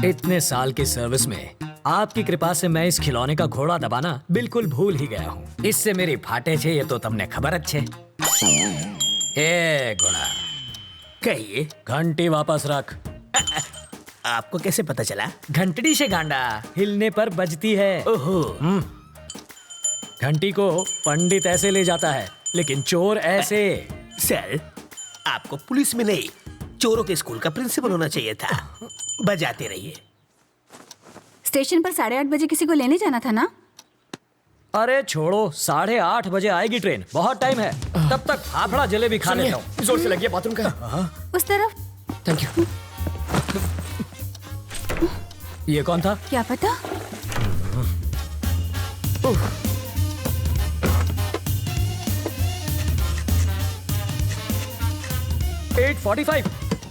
इतने साल की सर्विस में आपकी कृपा से मैं इस खिलौने का घोड़ा दबाना बिल्कुल भूल ही गया हूँ। इससे मेरी फाटे छे ये तो तुमने खबर अच्छे। ए घोड़ा, कहिए, घंटी वापस रख। आपको कैसे पता चला? घंटड़ी से गांडा हिलने पर बजती है। ओहो, घंटी को पंडित ऐसे ले जाता है, लेकिन चोर ऐसे। सर, आपको पुलिस में नहीं, चोरों के स्कूल का प्रिंसिपल होना चाहिए था। बजाते रहिए। स्टेशन पर 8:30 बजे किसी को लेने जाना था ना? अरे छोड़ो, 8:30 बजे आएगी ट्रेन, बहुत टाइम है। तब तक फाफड़ा जलेबी खा लेता हूँ। जोर से लगी है बाथरूम का। उस तरफ। Thank you. ये कौन था? क्या पता। 8:45।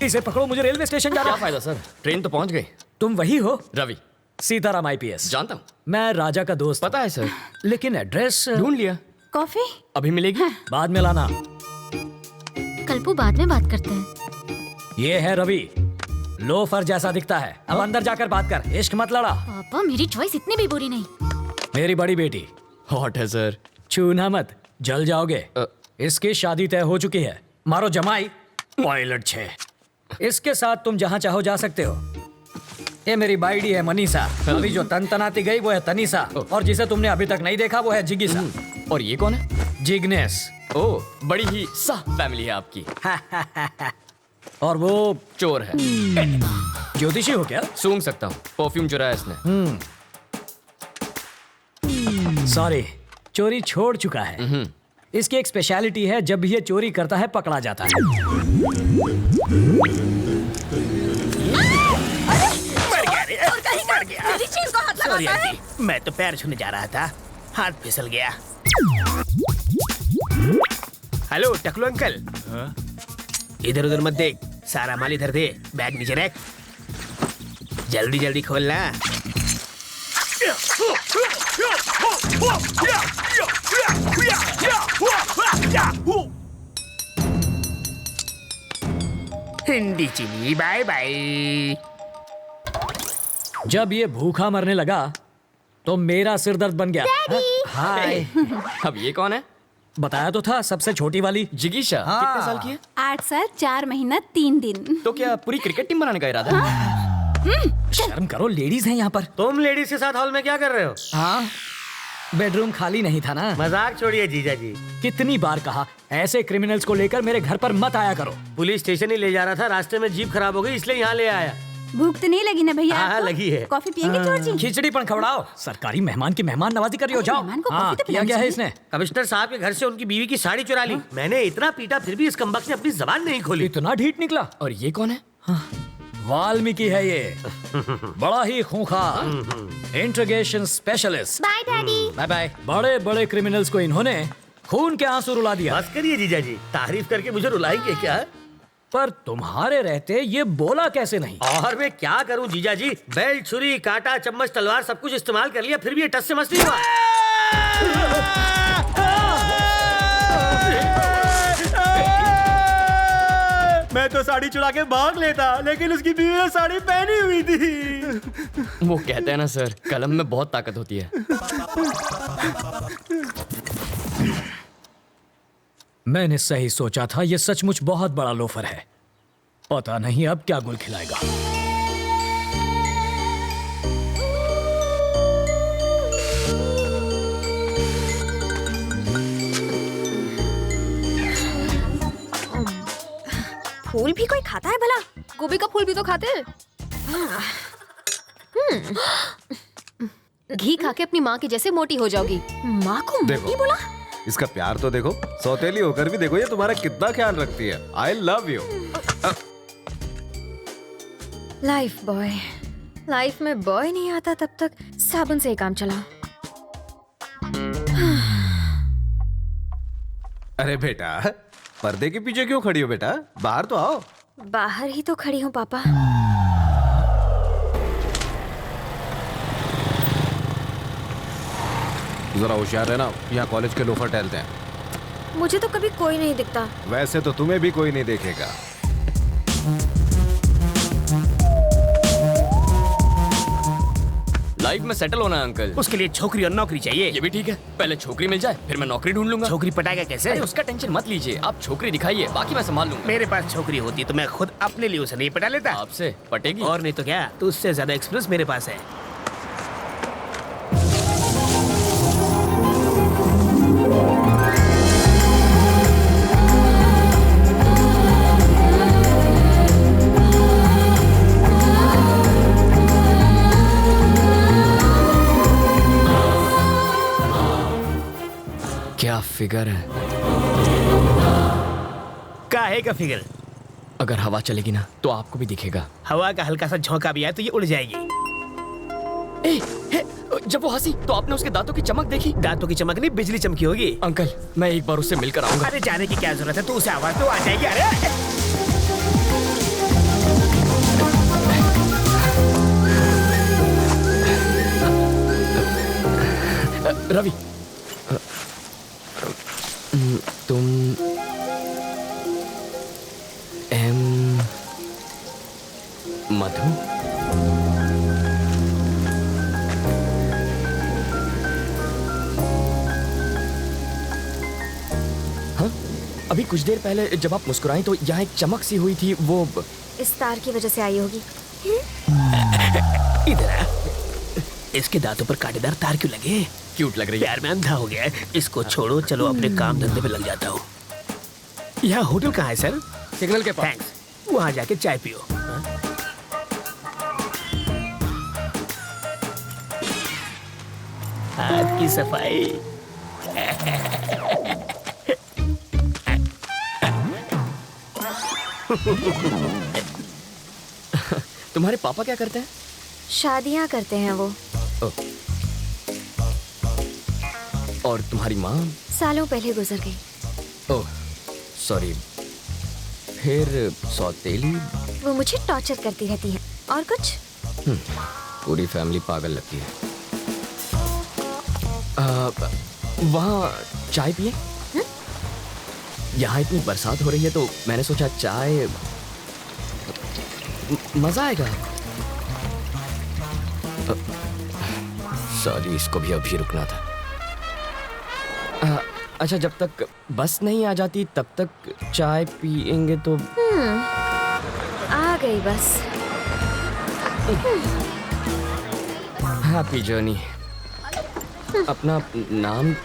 इसे पकड़ो, मुझे रेलवे स्टेशन जाना क्या है। फायदा सर, ट्रेन तो पहुंच गई। तुम वही हो? रवि। सीताराम IPS। जानता हूँ। मैं राजा का दोस्त। पता है सर। लेकिन एड्रेस ढूंढ लिया। कॉफी अभी मिलेगी? बाद में लाना। कल्पू, बाद में बात करते हैं। ये है रवि, लोफर जैसा दिखता है। अब अंदर जाकर बात कर, इश्क मत लड़ा। पापा, मेरी चॉइस इतनी भी बुरी नहीं। मेरी बड़ी बेटी, हॉट है सर। छूना मत, जल जाओगे। इसकी शादी तय हो चुकी है। मारो जमाई, पायलट 6। इसके साथ तुम जहाँ चाहो जा सकते हो। ये मेरी बाइडी है मनीषा। अभी जो तनतनाती गई वो है तनीषा, और जिसे तुमने अभी तक नहीं देखा वो है जिगिसा। और ये कौन है? जिग्नेस। ओह, बड़ी ही सा फैमिली है आपकी। और वो चोर है। ज्योतिषी हो क्या? सूंघ सकता हूँ, परफ्यूम चुराया इसने। सॉरी, चोरी छोड़ चुका है। इसकी एक स्पेशलिटी है, जब भी ये चोरी करता है पकड़ा जाता है। मर गया। मेरी चीज को हाथ सॉरी लगाता है। आंटी, मैं तो पैर छूने जा रहा था, हाथ फिसल गया। हेलो टकलू अंकल। इधर उधर मत देख, सारा माल इधर दे, बैग नीचे रख। जल्दी जल्दी खोलना। हिंदी चीनी बाय बाय। जब ये भूखा मरने लगा तो मेरा सिर दर्द बन गया। हाय। अब ये कौन है? बताया तो था, सबसे छोटी वाली। जिगीशा। कितने साल की है? 8 साल 4 महीना 3 दिन। तो क्या पूरी क्रिकेट टीम बनाने का इरादा है? शर्म करो, लेडीज हैं यहाँ पर। तुम लेडीज के साथ हॉल में क्या कर रहे हो? हाँ, बेडरूम खाली नहीं था ना। मजाक छोड़िए जीजा जी। कितनी बार कहा, ऐसे क्रिमिनल्स को लेकर मेरे घर पर मत आया करो। पुलिस स्टेशन ही ले जा रहा था, रास्ते में जीप खराब हो गई, इसलिए यहाँ ले आया। भूख तो नहीं लगी ना भैया? हाँ, आपको? लगी है। कॉफी पियेंगे चोर जी? खिचड़ी पण खवड़ाओ। सरकारी मेहमान की मेहमान नवाजी कर रही हो, जाओ। मेहमान को हाँ, कॉफी तो किया पिलानी क्या है चाहिए। इसने? कमिश्नर साहब के घर से उनकी बीवी की साड़ी चुरा ली। मैंने इतना पीटा, फिर भी इस कमबख्त ने अपनी जबान नहीं खोली। इतना ढीठ निकला। और ये कौन है? वाल्मीकि है ये, बड़ा ही खूंखार interrogation specialist. Bye daddy. Bye bye. बड़े बड़े क्रिमिनल्स को इन्होंने खून के आंसू रुला दिया। बस करिए जीजा जी, तारीफ करके मुझे रुलाएंगे क्या? पर तुम्हारे रहते ये बोला कैसे नहीं? और मैं क्या करूं जीजा जी, बेल्ट, छुरी, कांटा, चम्मच, तलवार सब कुछ इस्तेमाल कर लिया, फिर भी ये टस से मस नहीं हुआ। मैं तो साड़ी चुरा के भाग लेता, लेकिन उसकी बीवी ने साड़ी पहनी हुई थी। वो कहते हैं ना सर, कलम में बहुत ताकत होती है। मैंने सही सोचा था, ये सचमुच बहुत बड़ा लोफर है। पता नहीं अब क्या गुल खिलाएगा। फूल भी कोई खाता है भला? गोभी का फूल भी तो खाते हैं। घी खा के अपनी माँ की जैसे मोटी हो जाओगी। माँ को देखो। मोटी बोला? इसका प्यार तो देखो, सौतेली होकर भी देखो ये तुम्हारा कितना ख्याल रखती है। I love you. Life boy. Life में बॉय नहीं आता तब तक साबुन से ही काम चला। अरे बेटा, पर्दे के पीछे क्यों खड़ी हो बेटा? बाहर तो आओ। बाहर ही तो खड़ी हूँ पापा। जरा होशियार रहना, यहाँ कॉलेज के लोफर टहलते हैं। मुझे तो कभी कोई नहीं दिखता। वैसे तो तुम्हें भी कोई नहीं देखेगा। लाइफ में सेटल होना है अंकल। उसके लिए छोकरी और नौकरी चाहिए। ये भी ठीक है, पहले छोकरी मिल जाए फिर मैं नौकरी ढूंढ लूंगा। छोकरी पटाएगा कैसे? अरे उसका टेंशन मत लीजिए, आप छोकरी दिखाइए, बाकी मैं संभाल लूंगा। मेरे पास छोकरी होती तो मैं खुद अपने लिए उसे नहीं पटा लेता। आपसे पटेगी? और नहीं तो क्या, तो उससे ज्यादा एक्सपीरियंस मेरे पास है। क्या फिगर है? काहे का फिगर? अगर हवा चलेगी ना तो आपको भी दिखेगा। हवा का हल्का सा झोंका भी आए तो ये उड़ जाएगी। ए, हे, जब वो हंसी तो आपने उसके दांतों की चमक देखी? दांतों की चमक नहीं, बिजली चमकी होगी। अंकल मैं एक बार उससे मिलकर आऊंगा। अरे जाने की क्या जरूरत है, तू उसे आवाज तो आ जाएगी। अरे रवि, तुम मधु? हाँ, अभी कुछ देर पहले जब आप मुस्कुराई तो यहाँ एक चमक सी हुई थी, वो इस तार की वजह से आई होगी। इधर आ। इसके दांतों पर कांटेदार तार क्यों लगे? क्यूट लग रही है। यार मैं अंधा हो गया है। इसको छोड़ो, चलो अपने काम धंधे पे लग जाता हूँ। यहाँ होटल कहाँ है सर? सिग्नल के पास। थैंक्स। वहाँ जाके चाय पियो। हाथ की सफाई। तुम्हारे पापा क्या करते हैं? शादियाँ करते हैं वो। और तुम्हारी माँ? सालों पहले गुजर गई। Oh sorry. फिर सौतेली? वो मुझे टॉर्चर करती रहती है। और कुछ? पूरी फैमिली पागल लगती है। वहाँ चाय पिए? यहाँ इतनी बरसात हो रही है तो मैंने सोचा चाय मजा आएगा। सॉरी, इसको भी अभी रुकना था। अच्छा, जब तक बस नहीं आ जाती तब तक चाय पिएंगे तो? आ गई बस। Happy journey. अपना नाम?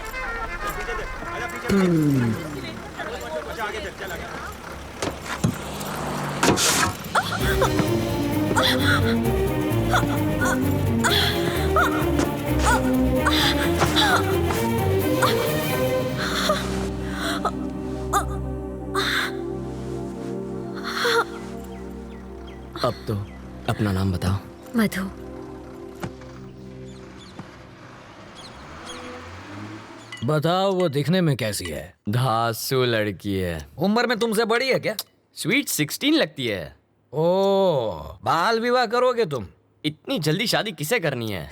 अब तो अपना नाम बताओ। मधु। बताओ, वो दिखने में कैसी है? धांसू लड़की है। उम्र में तुमसे बड़ी है क्या? स्वीट 16 लगती है। ओह, बाल विवाह करोगे तुम? इतनी जल्दी शादी किसे करनी है?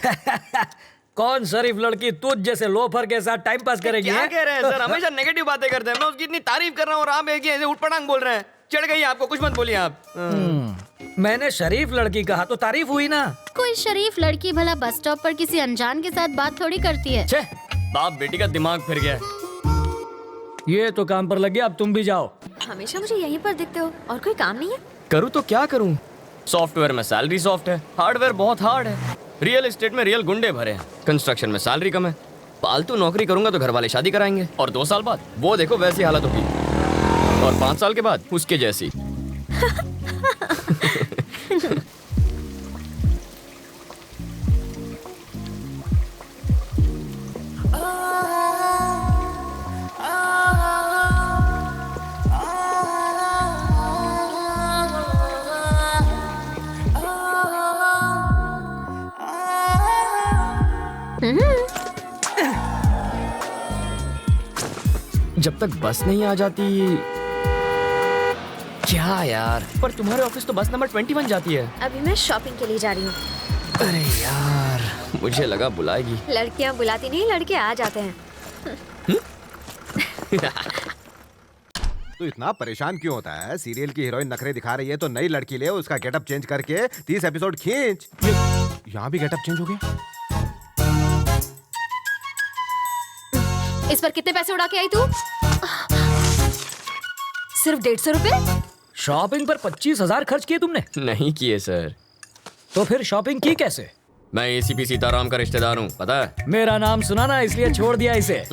कौन शरीफ लड़की तुझ जैसे लोफर के साथ टाइम पास करेगी? क्या कह रहे हैं सर? हमेशा नेगेटिव बातें करते हैं। मैं उसकी इतनी तारीफ कर रहा हूँ और आप एक ही ऐसे उठपटांग बोल रहे हैं। चढ़ गई आपको, कुछ मत बोलिए आप। मैंने शरीफ लड़की कहा तो तारीफ हुई ना। कोई शरीफ लड़की भला बस स्टॉप पर किसी अनजान के साथ बात थोड़ी करती है। छे, बाप बेटी का दिमाग फिर गया। ये तो काम पर लग गया, अब तुम भी जाओ। हमेशा मुझे यहीं पर दिखते हो, और कोई काम नहीं है? करूँ तो क्या करूँ? सॉफ्टवेयर में सैलरी सॉफ्ट है, हार्डवेयर बहुत हार्ड है, रियल एस्टेट में रियल गुंडे भरे हैं, कंस्ट्रक्शन में सैलरी कम है। पालतू नौकरी करूंगा तो घर वाले शादी कराएंगे और 2 साल बाद वो देखो वैसी हालत होगी, और 5 साल के बाद उसके जैसी। जब तक बस नहीं आ जाती। क्या यार, पर तुम्हारे ऑफिस तो बस नंबर 21 जाती है। अभी मैं शॉपिंग के लिए जा रही हूँ। अरे यार, मुझे लगा बुलाएगी। लड़कियाँ बुलाती नहीं, लड़के आ जाते हैं। तो इतना परेशान क्यों होता है? सीरियल की हीरोइन नखरे दिखा रही है तो नई लड़की ले, उसका गेटअप चेंज करके 30 एपिसोड खींच। यहाँ भी गेटअप चेंज हो गया। इस पर कितने पैसे उड़ा के आई तू? सिर्फ 150 रुपए? शॉपिंग पर 25,000 खर्च किए तुमने? नहीं किए सर। तो फिर शॉपिंग की कैसे? मैं एसीपी सीताराम का रिश्तेदार हूँ, पता है? मेरा नाम सुना ना, इसलिए छोड़ दिया इसे।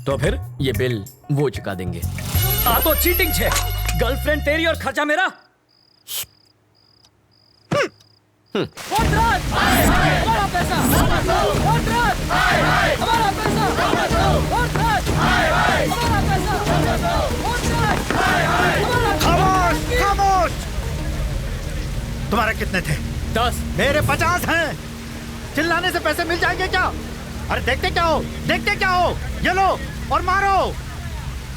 तो फिर ये बिल वो चुका देंगे। आ तो चीटिंग छे। गर्लफ्रेंड तेरी और खर्चा मेरा। हमारा पैसा, हमारा खामोश खामोश। तुम्हारे कितने थे? 10। मेरे 50 हैं। चिल्लाने से पैसे मिल जाएंगे क्या? अरे देखते क्या हो, देखते क्या हो? ये लो और मारो।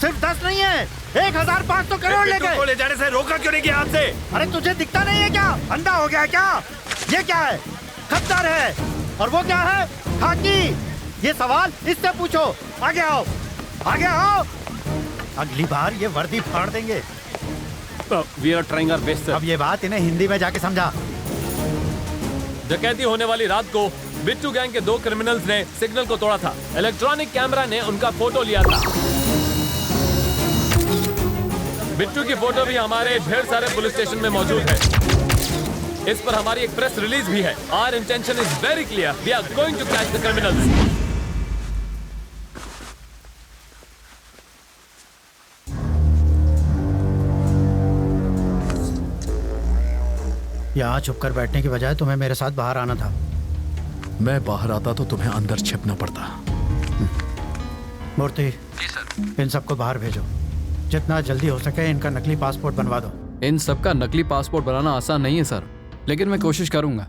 सिर्फ 10 नहीं है, 1,500 करोड़ ले गए। ले जाने से रोका क्यों नहीं किया आपसे? अरे तुझे दिखता नहीं है क्या? अंधा हो गया है क्या? ये क्या है? खद्दार है। और वो क्या है? खाकी। ये सवाल इससे पूछो। आगे आओ, आगे आओ। अगली बार ये वर्दी फाड़ देंगे। We are trying our best, sir. अब ये बात इन्हें हिंदी में जाके समझा। डकैती होने वाली रात को बिट्टू गैंग के 2 क्रिमिनल्स ने सिग्नल को तोड़ा था। इलेक्ट्रॉनिक कैमरा ने उनका फोटो लिया था। बिट्टू की फोटो भी हमारे ढेर सारे पुलिस स्टेशन में मौजूद है। इस पर हमारी एक प्रेस रिलीज भी है। Our intention is very clear, we are going to catch the criminals. यहाँ छुप कर बैठने की बजाय तुम्हें मेरे साथ बाहर आना था। मैं बाहर आता तो तुम्हें अंदर छिपना पड़ता। मूर्ति जी सर, इन सबको बाहर भेजो। जितना जल्दी हो सके इनका नकली पासपोर्ट बनवा दो। इन सबका नकली पासपोर्ट बनाना आसान नहीं है सर, लेकिन मैं कोशिश करूंगा।